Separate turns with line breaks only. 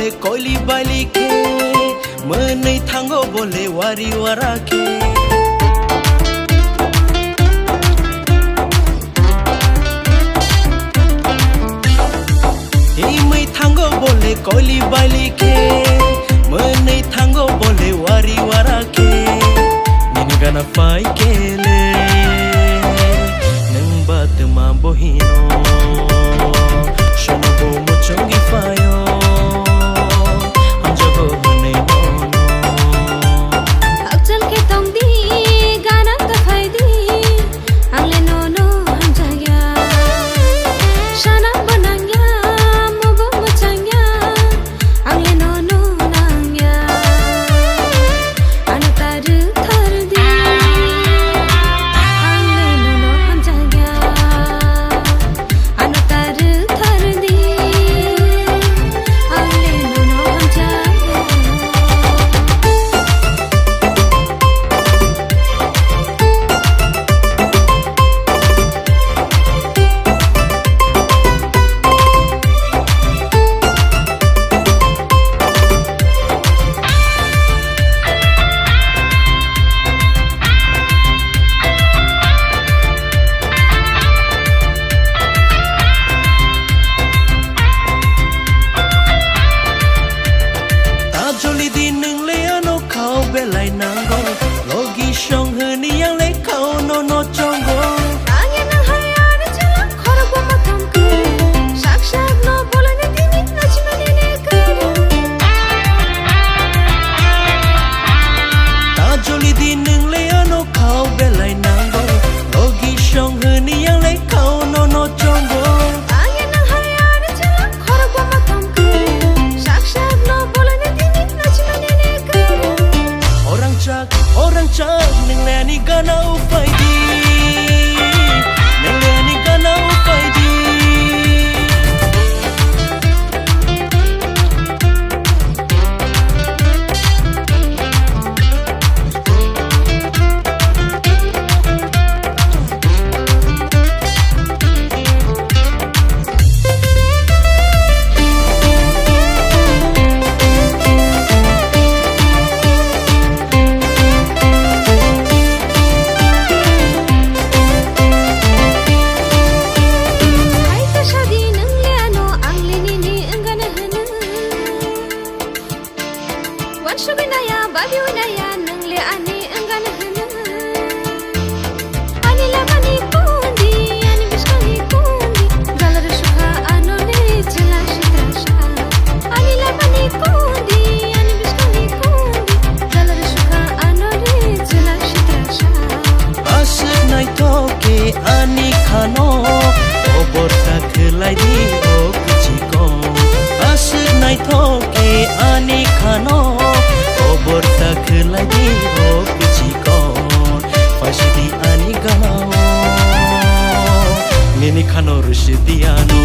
bole koili balike menei thango bole wari warake Himwi thango bole koili balike menei thango bole wari warake Nini gana fai kele nang batma bohino Shonobo mochongi fayo Amjago hane nono
Akchal ke tong di gana ka phai di Angle nono hamjaya Shana banangya mobo mochangya Angle nono nangya Anataru thar di Angle nono hamjaya Anataru thar di Angle nono hamjaya
Joli di nung le ano kau belai nango Logi shong huni yang le kau no no chongo
Angin ang hayaan chala khora ko matam kare Shak shak no bolane dini nachna dine kare
Ta joli di nung le ano kau belai nango Logi shong huni yang le kau no no chongo
Angin ang hayaan chala khora ko matam kare Shak shak no bolane dini nachna dine kare
Orang cak nung le ani gana upai di Nung le ani gana upai di
Hai ta shadi nang le ano angle nini angana hana Wan shubinaya babi winaya nang le ani angana hana Ani labani kundi ani bishkani kundi galar shukha ano ne chala shitrasha Ani labani kundi ani bishkani kundi galar shukha ano ne chala shitrasha
Asik nai toke ani khano Obor tak lai di o kuchiko Asik nai toke ani khano Obor tak lai di o kuchiko Fashidi ani ganao Nini khano rushdiano